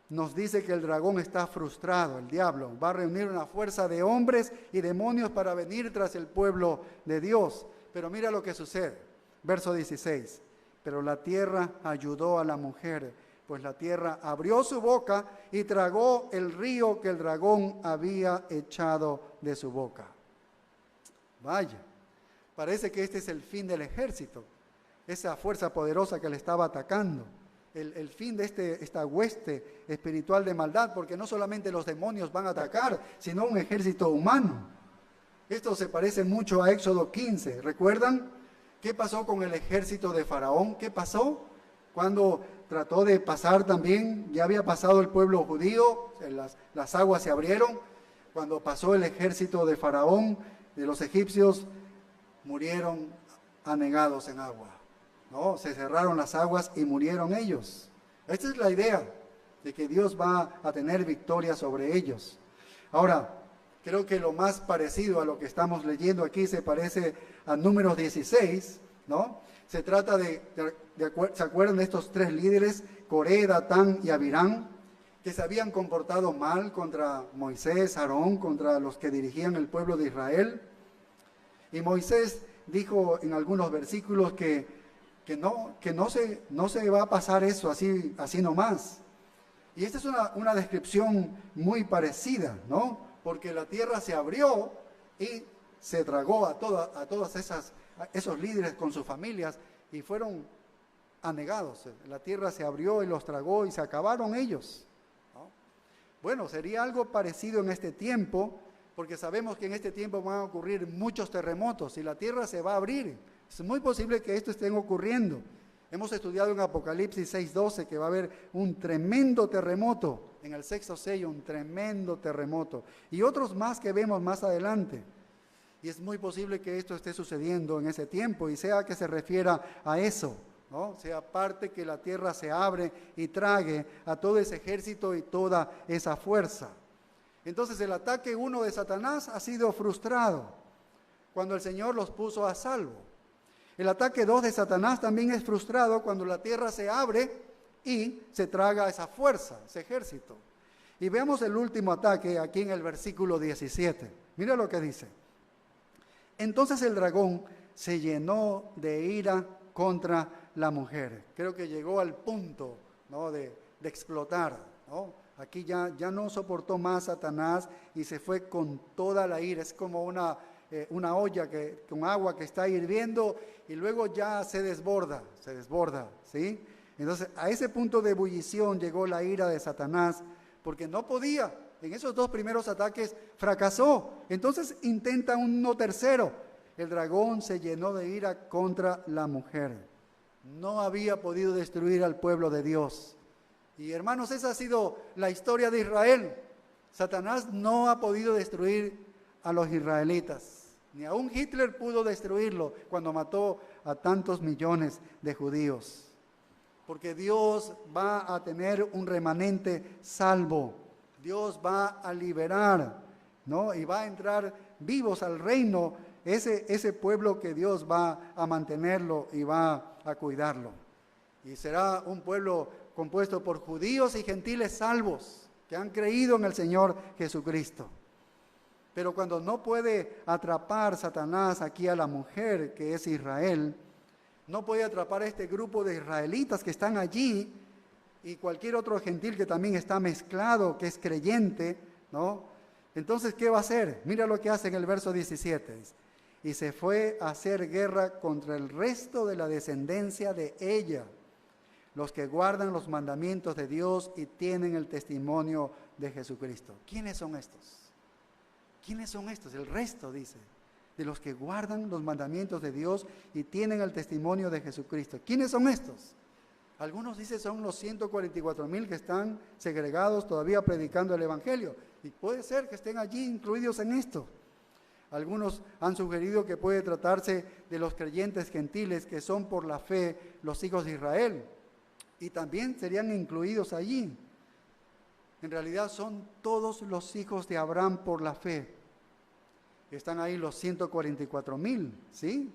nos dice que el dragón está frustrado, el diablo va a reunir una fuerza de hombres y demonios para venir tras el pueblo de Dios. Pero mira lo que sucede, verso 16, pero la tierra ayudó a la mujer, pues la tierra abrió su boca y tragó el río que el dragón había echado de su boca. Vaya, parece que este es el fin del ejército, esa fuerza poderosa que le estaba atacando. El fin de esta hueste espiritual de maldad, porque no solamente los demonios van a atacar, sino un ejército humano. Esto se parece mucho a Éxodo 15. ¿Recuerdan qué pasó con el ejército de Faraón? ¿Qué pasó? Cuando trató de pasar también, ya había pasado el pueblo judío, las aguas se abrieron. Cuando pasó el ejército de Faraón, de los egipcios, murieron anegados en agua. No, se cerraron las aguas y murieron ellos. Esta es la idea de que Dios va a tener victoria sobre ellos. Ahora, creo que lo más parecido a lo que estamos leyendo aquí se parece a Números 16, ¿no? Se trata ¿se acuerdan de estos 3 líderes, Coré, Datán y Abirán, que se habían comportado mal contra Moisés, Aarón, contra los que dirigían el pueblo de Israel? Y Moisés dijo en algunos versículos que no se va a pasar eso así nomás. Y esta es una descripción muy parecida, ¿no? Porque la tierra se abrió y se tragó a todos esos líderes con sus familias y fueron anegados. La tierra se abrió y los tragó y se acabaron ellos, ¿no? Bueno, sería algo parecido en este tiempo, porque sabemos que en este tiempo van a ocurrir muchos terremotos y la tierra se va a abrir. Es muy posible que esto esté ocurriendo. Hemos estudiado en Apocalipsis 6:12 que va a haber un tremendo terremoto, en el 6º sello, un tremendo terremoto. Y otros más que vemos más adelante. Y es muy posible que esto esté sucediendo en ese tiempo y sea que se refiera a eso, ¿no? Sea parte que la tierra se abre y trague a todo ese ejército y toda esa fuerza. Entonces el ataque 1 de Satanás ha sido frustrado cuando el Señor los puso a salvo. El ataque 2 de Satanás también es frustrado cuando la tierra se abre y se traga esa fuerza, ese ejército. Y veamos el último ataque aquí en el versículo 17. Mira lo que dice. Entonces el dragón se llenó de ira contra la mujer. Creo que llegó al punto, ¿no?, de explotar, ¿no? Aquí ya no soportó más Satanás y se fue con toda la ira. Es como una olla con agua que está hirviendo y luego ya se desborda, ¿sí? Entonces, a ese punto de ebullición llegó la ira de Satanás, porque no podía. En esos 2 primeros ataques fracasó. Entonces intenta uno tercero. El dragón se llenó de ira contra la mujer. No había podido destruir al pueblo de Dios. Y hermanos, esa ha sido la historia de Israel. Satanás no ha podido destruir a los israelitas. Ni aún Hitler pudo destruirlo cuando mató a tantos millones de judíos. Porque Dios va a tener un remanente salvo. Dios va a liberar, ¿no? Y va a entrar vivos al reino, ese pueblo que Dios va a mantenerlo y va a cuidarlo. Y será un pueblo compuesto por judíos y gentiles salvos, que han creído en el Señor Jesucristo. Pero cuando no puede atrapar Satanás aquí a la mujer, que es Israel, no puede atrapar a este grupo de israelitas que están allí, y cualquier otro gentil que también está mezclado, que es creyente, ¿no? Entonces, ¿qué va a hacer? Mira lo que hace en el verso 17. Dice, y se fue a hacer guerra contra el resto de la descendencia de ella, los que guardan los mandamientos de Dios y tienen el testimonio de Jesucristo. ¿Quiénes son estos? ¿Quiénes son estos? El resto, dice, de los que guardan los mandamientos de Dios y tienen el testimonio de Jesucristo. ¿Quiénes son estos? Algunos dicen son los 144,000 que están segregados todavía predicando el Evangelio. Y puede ser que estén allí incluidos en esto. Algunos han sugerido que puede tratarse de los creyentes gentiles que son por la fe los hijos de Israel. Y también serían incluidos allí. En realidad son todos los hijos de Abraham por la fe. Están ahí los 144,000, ¿sí?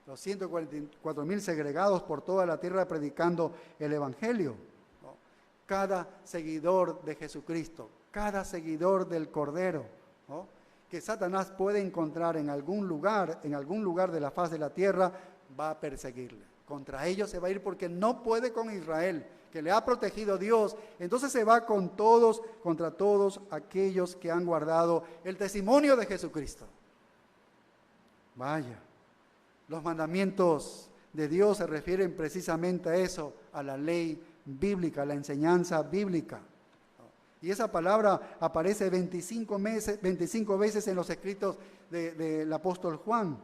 Los 144,000 segregados por toda la tierra predicando el Evangelio, ¿no? Cada seguidor de Jesucristo, cada seguidor del Cordero, ¿no? Que Satanás puede encontrar en algún lugar de la faz de la tierra, va a perseguirle. Contra ellos se va a ir porque no puede con Israel, que le ha protegido Dios. Entonces se va con todos, contra todos aquellos que han guardado el testimonio de Jesucristo. Vaya. Los mandamientos de Dios se refieren precisamente a eso, a la ley bíblica, a la enseñanza bíblica. Y esa palabra aparece 25 veces en los escritos del apóstol Juan.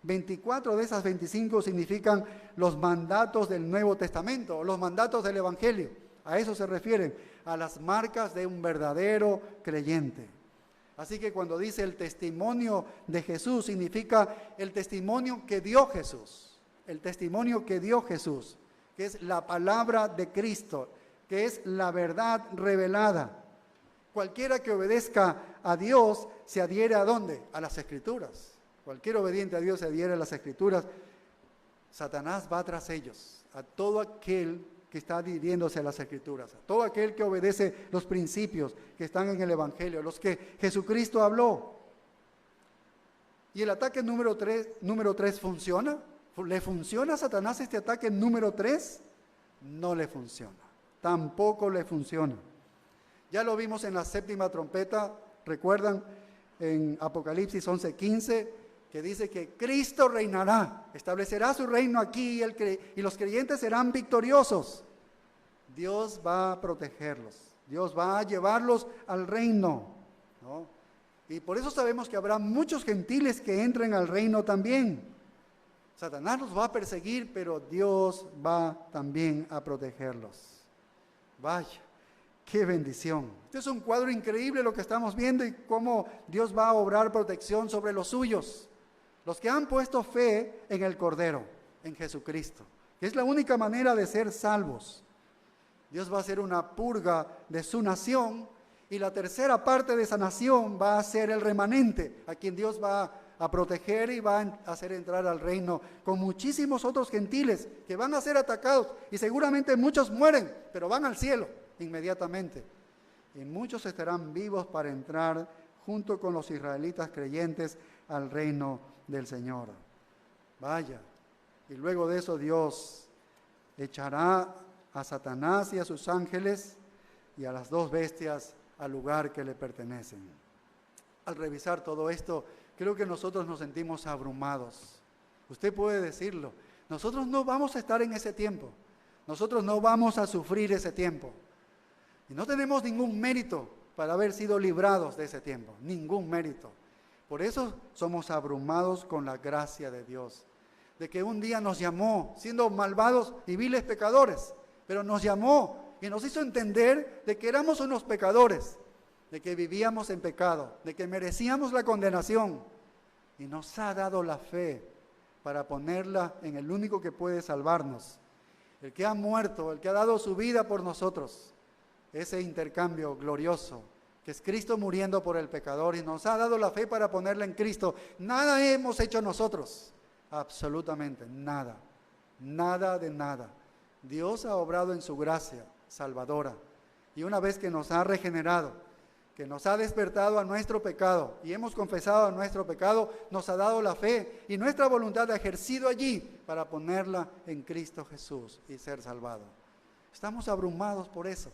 24 de esas 25 significan los mandatos del Nuevo Testamento, los mandatos del Evangelio. A eso se refieren, a las marcas de un verdadero creyente. Así que cuando dice el testimonio de Jesús, significa el testimonio que dio Jesús. El testimonio que dio Jesús, que es la palabra de Cristo, que es la verdad revelada. Cualquiera que obedezca a Dios se adhiere ¿a dónde? A las Escrituras. Cualquier obediente a Dios se adhiere a las Escrituras. Satanás va tras ellos, a todo aquel que está adhiriéndose a las Escrituras, a todo aquel que obedece los principios que están en el Evangelio, los que Jesucristo habló. Y el ataque número 3 ¿funciona? ¿Le funciona a Satanás este ataque número 3? No le funciona, tampoco le funciona. Ya lo vimos en la 7ª trompeta, recuerdan en Apocalipsis 11:15, que dice que Cristo reinará, establecerá su reino aquí y los creyentes serán victoriosos. Dios va a protegerlos, Dios va a llevarlos al reino, ¿no? Y por eso sabemos que habrá muchos gentiles que entren al reino también. Satanás los va a perseguir, pero Dios va también a protegerlos. Vaya, qué bendición. Este es un cuadro increíble lo que estamos viendo y cómo Dios va a obrar protección sobre los suyos. Los que han puesto fe en el Cordero, en Jesucristo, que es la única manera de ser salvos. Dios va a hacer una purga de su nación y la tercera parte de esa nación va a ser el remanente, a quien Dios va a proteger y va a hacer entrar al reino con muchísimos otros gentiles que van a ser atacados y seguramente muchos mueren, pero van al cielo inmediatamente. Y muchos estarán vivos para entrar junto con los israelitas creyentes al reino del Señor. Vaya, y luego de eso Dios echará a Satanás y a sus ángeles y a las 2 bestias al lugar que le pertenecen. Al revisar todo esto, creo que nosotros nos sentimos abrumados. Usted puede decirlo. Nosotros no vamos a estar en ese tiempo. Nosotros no vamos a sufrir ese tiempo. Y no tenemos ningún mérito para haber sido librados de ese tiempo. Ningún mérito. Por eso somos abrumados con la gracia de Dios. De que un día nos llamó, siendo malvados y viles pecadores, pero nos llamó y nos hizo entender de que éramos unos pecadores, de que vivíamos en pecado, de que merecíamos la condenación. Y nos ha dado la fe para ponerla en el único que puede salvarnos. El que ha muerto, el que ha dado su vida por nosotros. Ese intercambio glorioso, que es Cristo muriendo por el pecador, y nos ha dado la fe para ponerla en Cristo. Nada hemos hecho nosotros, absolutamente nada, nada de nada. Dios ha obrado en su gracia salvadora, y una vez que nos ha regenerado, que nos ha despertado a nuestro pecado, y hemos confesado nuestro pecado, nos ha dado la fe, y nuestra voluntad ha ejercido allí para ponerla en Cristo Jesús y ser salvado. Estamos abrumados por eso,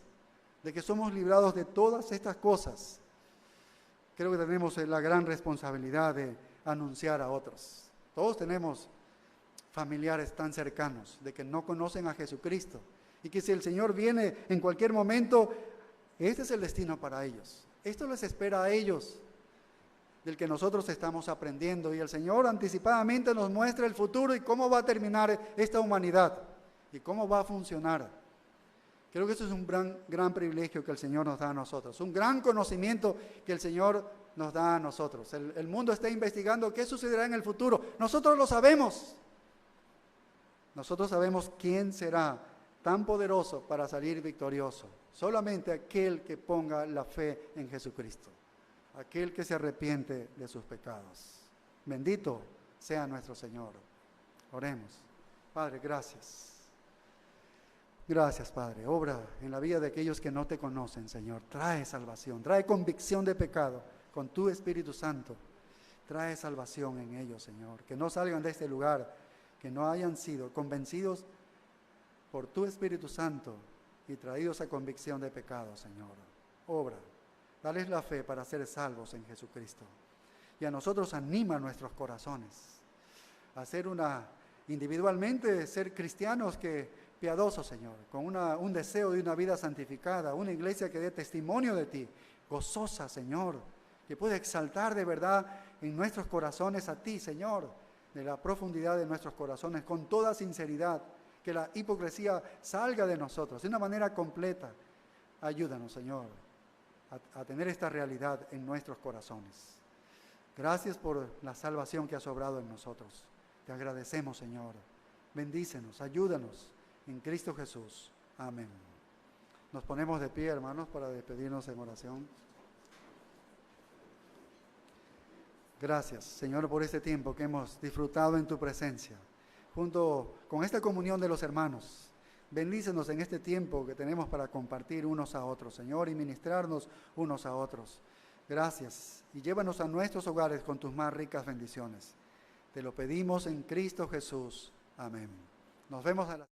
de que somos librados de todas estas cosas. Creo que tenemos la gran responsabilidad de anunciar a otros. Todos tenemos familiares tan cercanos de que no conocen a Jesucristo y que si el Señor viene en cualquier momento, este es el destino para ellos. Esto les espera a ellos, del que nosotros estamos aprendiendo, y el Señor anticipadamente nos muestra el futuro y cómo va a terminar esta humanidad y cómo va a funcionar. Creo que eso es un gran privilegio que el Señor nos da a nosotros, un gran conocimiento que el Señor nos da a nosotros. El mundo está investigando qué sucederá en el futuro. Nosotros lo sabemos. Nosotros sabemos quién será tan poderoso para salir victorioso. Solamente aquel que ponga la fe en Jesucristo, aquel que se arrepiente de sus pecados. Bendito sea nuestro Señor. Oremos. Padre, gracias. Gracias, Padre. Obra en la vida de aquellos que no te conocen, Señor. Trae salvación, trae convicción de pecado con tu Espíritu Santo. Trae salvación en ellos, Señor. Que no salgan de este lugar, que no hayan sido convencidos por tu Espíritu Santo y traídos a convicción de pecado, Señor. Obra. Dales la fe para ser salvos en Jesucristo. Y a nosotros anima nuestros corazones a ser individualmente, ser cristianos piadosos, Señor, con un deseo de una vida santificada, una iglesia que dé testimonio de ti, gozosa, Señor, que pueda exaltar de verdad en nuestros corazones a ti, Señor, de la profundidad de nuestros corazones, con toda sinceridad, que la hipocresía salga de nosotros de una manera completa. Ayúdanos, Señor, a tener esta realidad en nuestros corazones. Gracias por la salvación que has obrado en nosotros. Te agradecemos, Señor. Bendícenos, ayúdanos en Cristo Jesús. Amén. Nos ponemos de pie, hermanos, para despedirnos en oración. Gracias, Señor, por este tiempo que hemos disfrutado en tu presencia, junto con esta comunión de los hermanos. Bendícenos en este tiempo que tenemos para compartir unos a otros, Señor, y ministrarnos unos a otros. Gracias, y llévanos a nuestros hogares con tus más ricas bendiciones. Te lo pedimos en Cristo Jesús. Amén. Nos vemos a la